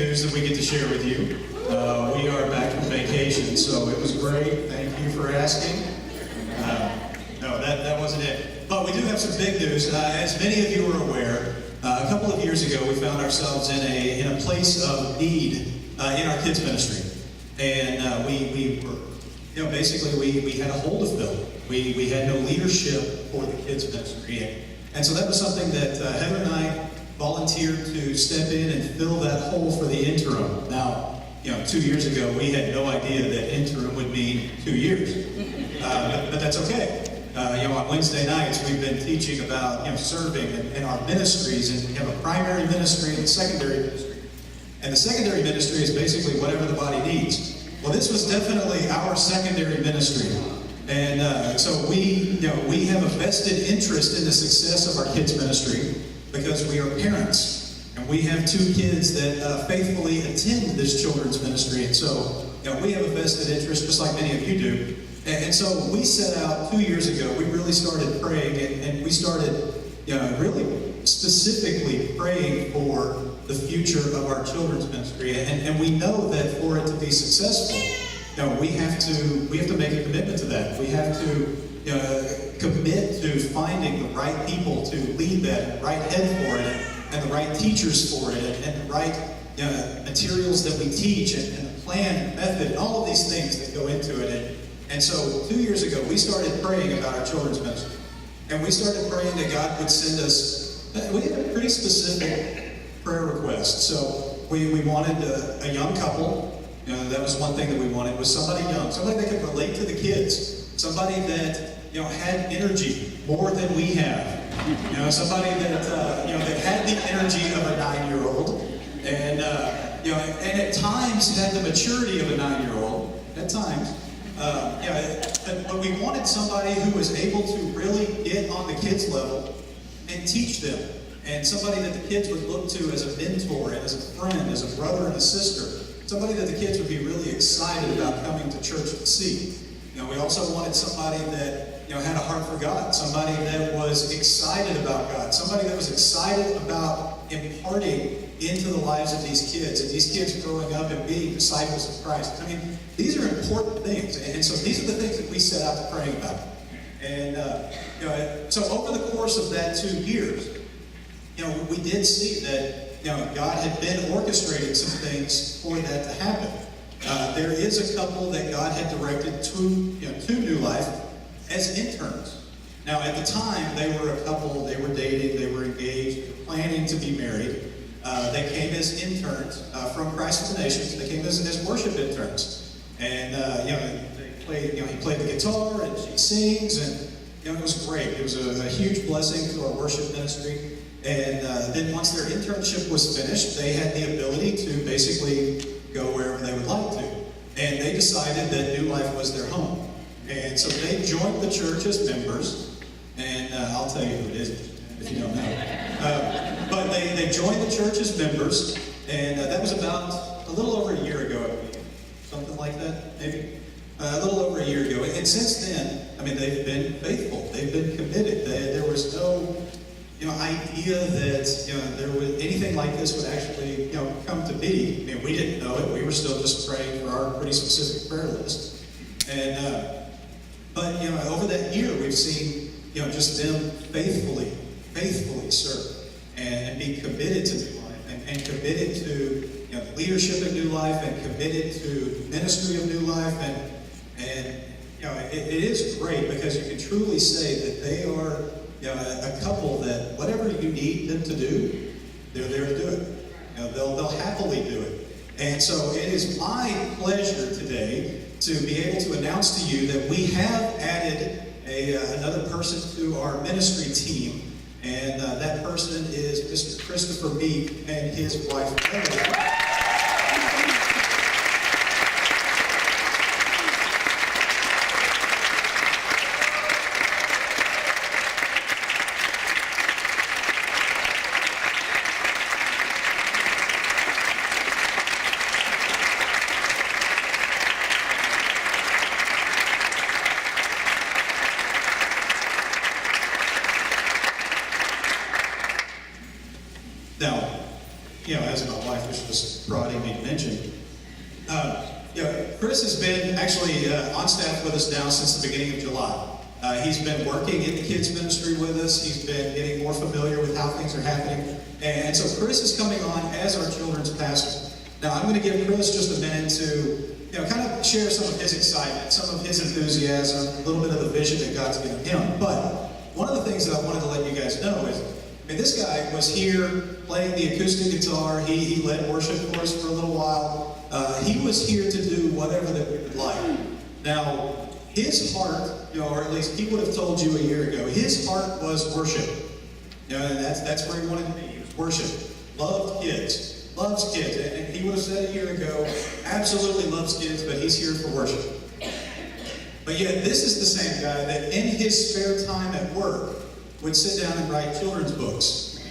news that we get to share with you. We are back from vacation, so it was great. Thank you for asking. No, that wasn't it. But we do have some big news. As many of you are aware, a couple of years ago we found ourselves in a place of need in our kids ministry. And we were, basically we had a hole to fill. We had no leadership for the kids ministry. And so that was something that Heather and I volunteered to step in and fill that hole for the interim. Now, 2 years ago, we had no idea that interim would mean 2 years. But that's okay. On Wednesday nights, we've been teaching about serving in our ministries, and we have a primary ministry and a secondary ministry. And the secondary ministry is basically whatever the body needs. Well, this was definitely our secondary ministry. And so we have a vested interest in the success of our kids ministry because we are parents. And we have 2 kids that faithfully attend this children's ministry. And so we have a vested interest, just like many of you do. And so we set out 2 years ago, we really started praying, and we started really specifically praying for the future of our children's ministry. And we know that for it to be successful, we have to make a commitment to that. We have to commit to finding the right people to lead that, the right head for it, and the right teachers for it, and the right materials that we teach, and the plan, and method, and all of these things that go into it. And so 2 years ago, we started praying about our children's ministry. And we started praying that God would send us, we had a pretty specific prayer request. So we wanted a young couple. That was one thing that we wanted, was somebody young, somebody that could relate to the kids, somebody that had energy more than we have. Somebody that that had the energy of a 9-year-old, and and at times had the maturity of a 9-year-old. At times. But we wanted somebody who was able to really get on the kids' level and teach them. And somebody that the kids would look to as a mentor, and as a friend, as a brother and a sister. Somebody that the kids would be really excited about coming to church to see. We also wanted somebody that had a heart for God. Somebody that was excited about God. Somebody that was excited about imparting into the lives of these kids, and these kids growing up and being disciples of Christ. I mean, these are important things, and so these are the things that we set out to pray about. And so over the course of that 2 years, we did see that God had been orchestrating some things for that to happen. There is a couple that God had directed to New Life as interns. Now, at the time, they were a couple. They were dating. They were engaged. They were planning to be married. They came as interns from Christ for the Nations. They came as worship interns, and they played. He played the guitar, and she sings, and it was great. It was a huge blessing to our worship ministry. And then once their internship was finished, they had the ability to basically go wherever they would like to. And they decided that New Life was their home. And so they joined the church as members. And I'll tell you who it is if you don't know. But they joined the church as members. And that was about a little over a year ago, I believe. Something like that, maybe. A little over a year ago. And since then, they've been faithful. They've been committed. There was no idea that there was anything like this would actually come to be. We didn't know it. We were still just praying for our pretty specific prayer list. And but over that year, we've seen just them faithfully serve and be committed to New Life, and committed to the leadership of New Life, and committed to ministry of New Life, and it is great because you can truly say that they are a couple that whatever you need them to do, they're there to do it. They'll happily do it. And so it is my pleasure today to be able to announce to you that we have added another person to our ministry team, and that person is Mr. Christopher Meek and his wife, Emily. Now, as my wife was just prodding me to mention. Chris has been actually on staff with us now since the beginning of July. He's been working in the kids ministry with us. He's been getting more familiar with how things are happening. And so Chris is coming on as our children's pastor. Now I'm going to give Chris just a minute to kind of share some of his excitement, some of his enthusiasm, a little bit of the vision that God's given him. But one of the things that I wanted to let you guys know is, this guy was here playing the acoustic guitar. He led worship for us for a little while. He was here to do whatever that we would like. Now, his heart, or at least he would have told you a year ago, his heart was worship. And that's where he wanted to be. He was worship. Loved kids. Loves kids. And he would have said a year ago, absolutely loves kids, but he's here for worship. But yet, this is the same guy that in his spare time at work would sit down and write children's books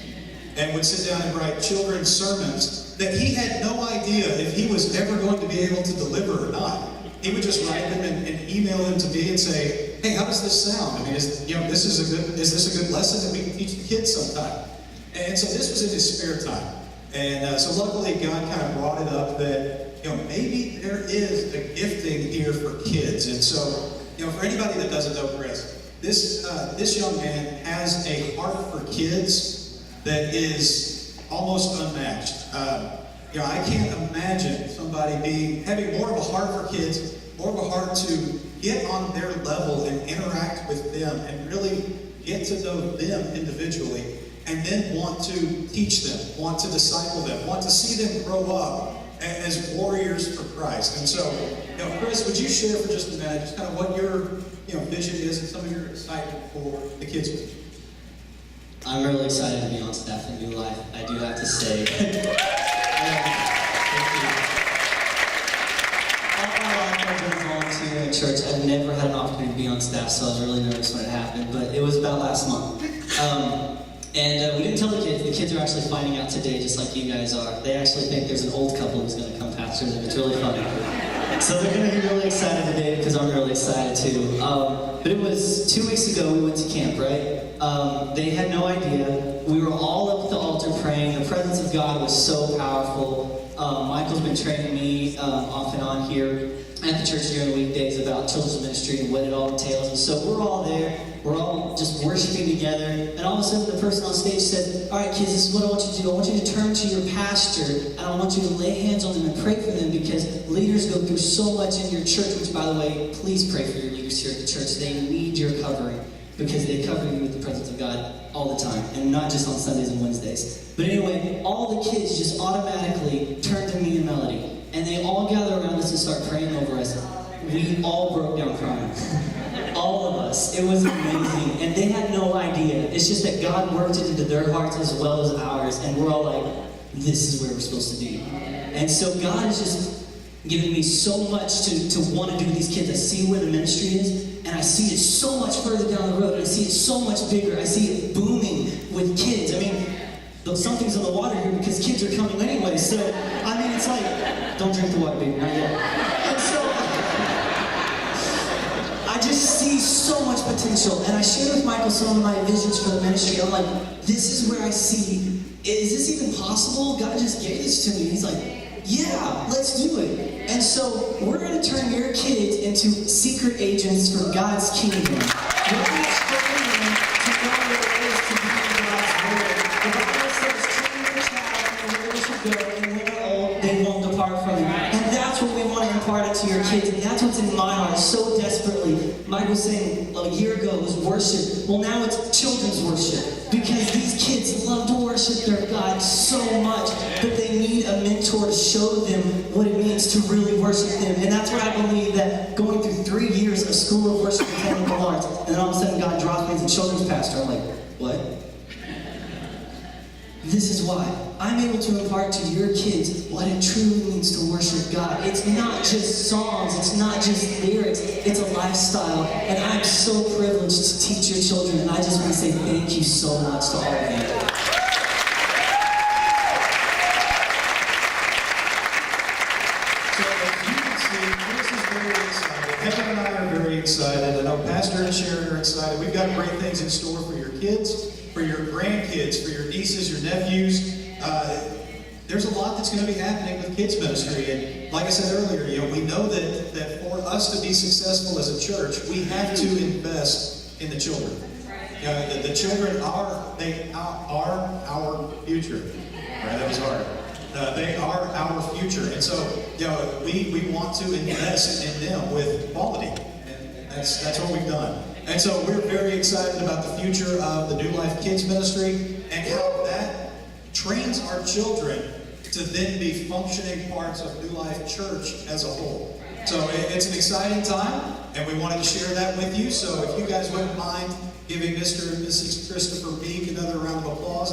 and would sit down and write children's sermons that he had no idea if he was ever going to be able to deliver or not. He would just write them and email them to me and say, hey, how does this sound? I mean, is this a good lesson that we can teach the kids sometime? And so this was in his spare time. And so luckily God kind of brought it up that, maybe there is a gifting here for kids. And so, for anybody that doesn't know Chris, this young man has a heart for kids that is almost unmatched. I can't imagine somebody having more of a heart for kids, more of a heart to get on their level and interact with them and really get to know them individually, and then want to teach them, want to disciple them, want to see them grow up as warriors for Christ. And so, Chris, would you share for just a minute just kind of what your vision is and some of your excitement for the kids ministry? I'm really excited to be on staff in New Life, I do have to say. All my life I've been volunteering in church. I've never had an opportunity to be on staff, so I was really nervous when it happened, but it was about last month. And we didn't tell the kids. The kids are actually finding out today, just like you guys are. They actually think there's an old couple who's going to come pastor them. It's really funny. So they're going to be really excited today because I'm really excited too. But it was 2 weeks ago we went to camp, right? They had no idea. We were all up at the altar praying. The presence of God was so powerful. Michael's been training me off and on here at the church during the weekdays about children's ministry and what it all entails. And so we're all there. We're all just worshiping together. And all of a sudden the person on stage said, all right, kids, this is what I want you to do. I want you to turn to your pastor and I want you to lay hands on them and pray for them because leaders go through so much in your church, which, by the way, please pray for your leaders here at the church. They need your covering because they cover you with the presence of God all the time, and not just on Sundays and Wednesdays. But anyway, all the kids just automatically turned to me and Melody, and they all gather around us and start praying over us. We all broke down crying. All of us. It was amazing. And they had no idea. It's just that God worked it into their hearts as well as ours, and we're all like, this is where we're supposed to be. And so God has just given me so much to want to do with these kids. I see where the ministry is, and I see it so much further down the road, and I see it so much bigger. I see it booming with kids. I mean, something's in the water here because kids are coming anyway. So, I mean, it's like, don't drink the water, baby, not yet. And so, I just see so much potential. And I shared with Michael some of my visions for the ministry. I'm like, this is where I see, is this even possible? God just gave this to me. He's like, yeah, let's do it. And so we're going to turn your kids into secret agents for God's kingdom. We're going to train them to know what it is to be in God's word. The Bible says, train your child in the way they should go, and when they're old, they won't depart from it. And that's what we want to impart it to your kids, and that's what's in my heart so desperately. Mike was saying a year ago it was worship. Well, now it's children's worship, because these kids love to worship their God so much, but they need a mentor to show them what it means to really worship Him. And that's where I believe that going through 3 years of school of worship and technical arts, and then all of a sudden God drops me as a children's pastor. I'm like, what? This is why I'm able to impart to your kids what it truly means to worship God. It's not just songs, it's not just lyrics, it's a lifestyle. And I'm so privileged to teach your children, and I just want to say thank you so much to all of you. So as you can see, Chris is very excited. Kevin and I are very excited. I know Pastor and Sharon are excited. We've got great things in store for your kids, for your grandkids, for your nieces, your nephews. there's a lot that's going to be happening with kids ministry. And like I said earlier, we know that for us to be successful as a church, we have to invest in the children. The children are our future. Right? That was hard. They are our future. And so, we want to invest in them with quality. And that's what we've done. And so we're very excited about the future of the New Life Kids Ministry and how that trains our children to then be functioning parts of New Life Church as a whole. So it's an exciting time, and we wanted to share that with you. So if you guys wouldn't mind giving Mr. and Mrs. Christopher Meek another round of applause.